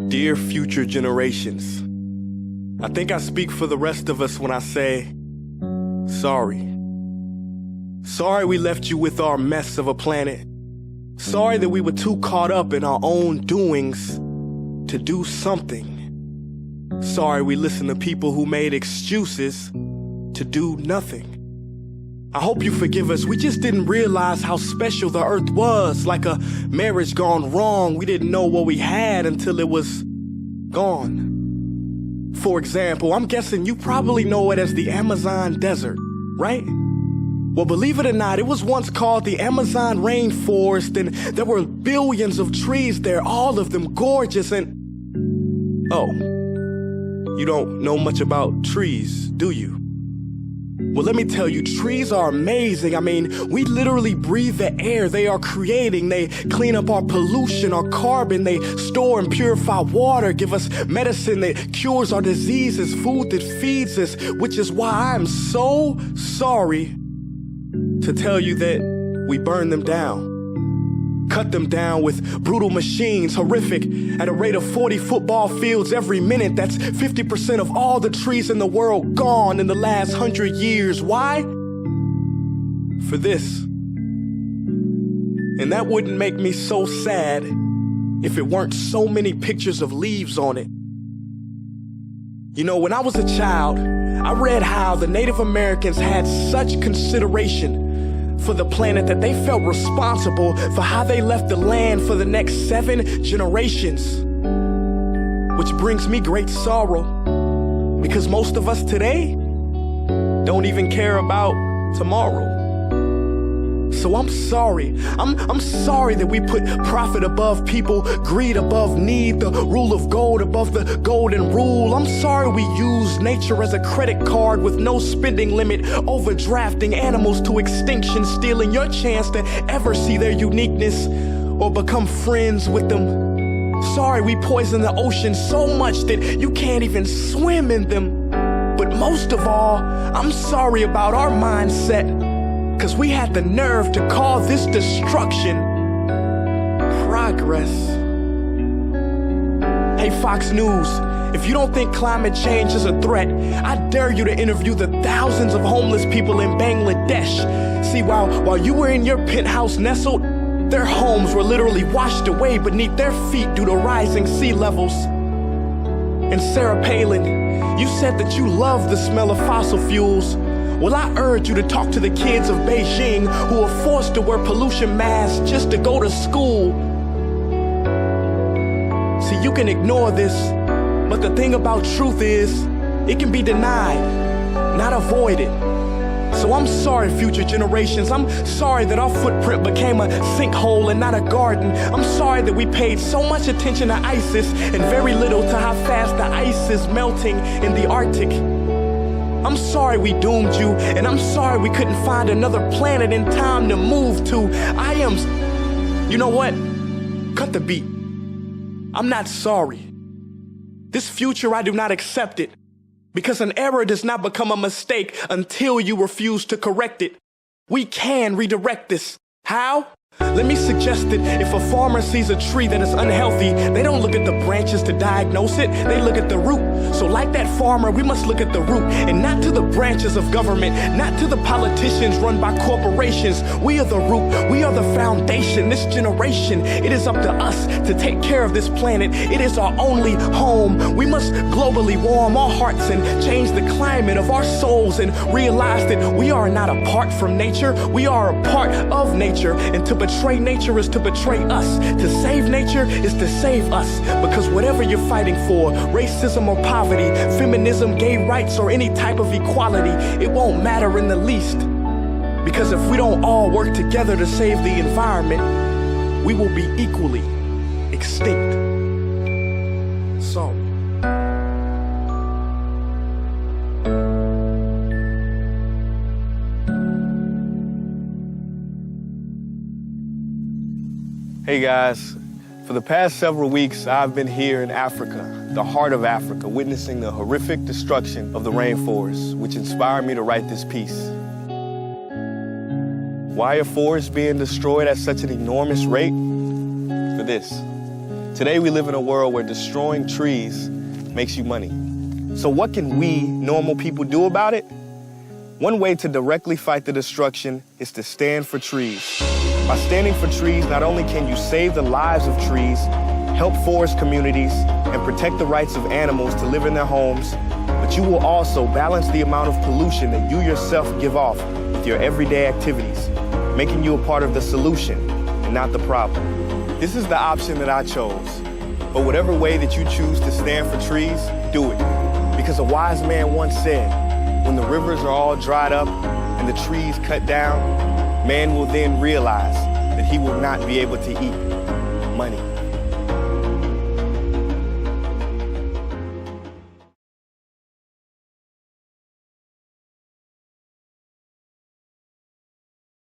Dear future generations, I think I speak for the rest of us when I say, sorry. Sorry we left you with our mess of a planet. Sorry that we were too caught up in our own doings to do something. Sorry we listened to people who made excuses to do nothing. I hope you forgive us. We just didn't realize how special the earth was. Like a marriage gone wrong, we didn't know what we had until it was gone. For example, I'm guessing you probably know it as the Amazon desert, right? Well, believe it or not, it was once called the Amazon rainforest, and there were billions of trees there, all of them gorgeous. And oh, you don't know much about trees, do you? Well, let me tell you, trees are amazing. I mean, we literally breathe the air they are creating. They clean up our pollution, our carbon. They store and purify water, give us medicine that cures our diseases, food that feeds us, which is why I'm so sorry to tell you that we burn them down. Cut them down with brutal machines, horrific, at a rate of 40 football fields every minute. That's 50% of all the trees in the world gone in the last 100 years. Why? For this. And that wouldn't make me so sad if it weren't so many pictures of leaves on it. You know, when I was a child, I read how the Native Americans had such consideration for the planet that they felt responsible for how they left the land for the next 7 generations. Which brings me great sorrow, because most of us today don't even care about tomorrow. So I'm sorry. I'm sorry that we put profit above people, greed above need, the rule of gold above the golden rule. I'm sorry we use nature as a credit card with no spending limit, overdrafting animals to extinction, stealing your chance to ever see their uniqueness or become friends with them. Sorry we poison the ocean so much that you can't even swim in them. But most of all, I'm sorry about our mindset, 'cause we had the nerve to call this destruction progress. Hey, Fox News, if you don't think climate change is a threat, I dare you to interview the thousands of homeless people in Bangladesh. See, while you were in your penthouse nestled, their homes were literally washed away beneath their feet due to rising sea levels. And Sarah Palin, you said that you love the smell of fossil fuels. Well, I urge you to talk to the kids of Beijing who are forced to wear pollution masks just to go to school. See, you can ignore this, but the thing about truth is, it can be denied, not avoided. So I'm sorry, future generations. I'm sorry that our footprint became a sinkhole and not a garden. I'm sorry that we paid so much attention to ISIS and very little to how fast the ice is melting in the Arctic. I'm sorry we doomed you, and I'm sorry we couldn't find another planet in time to move to. You know what? Cut the beat. I'm not sorry. This future, I do not accept it, because an error does not become a mistake until you refuse to correct it. We can redirect this. How? Let me suggest that if a farmer sees a tree that is unhealthy, they don't look at the branches to diagnose it, they look at the root. So like that farmer, we must look at the root, and not to the branches of government, not to the politicians run by corporations. We are the root, we are the foundation. This generation, it is up to us to take care of this planet. It is our only home. We must globally warm our hearts and change the climate of our souls and realize that we are not apart from nature, we are a part of nature. And to betray nature is to betray us. To save nature is to save us. Because whatever you're fighting for, racism or poverty, feminism, gay rights, or any type of equality, it won't matter in the least. Because if we don't all work together to save the environment, we will be equally extinct. Sorry. Hey guys, for the past several weeks, I've been here in Africa, the heart of Africa, witnessing the horrific destruction of the rainforest, which inspired me to write this piece. Why are forests being destroyed at such an enormous rate? For this. Today we live in a world where destroying trees makes you money. So what can we, normal people, do about it? One way to directly fight the destruction is to stand for trees. By standing for trees, not only can you save the lives of trees, help forest communities, and protect the rights of animals to live in their homes, but you will also balance the amount of pollution that you yourself give off with your everyday activities, making you a part of the solution and not the problem. This is the option that I chose. But whatever way that you choose to stand for trees, do it. Because a wise man once said, when the rivers are all dried up and the trees cut down, man will then realize that he will not be able to eat money.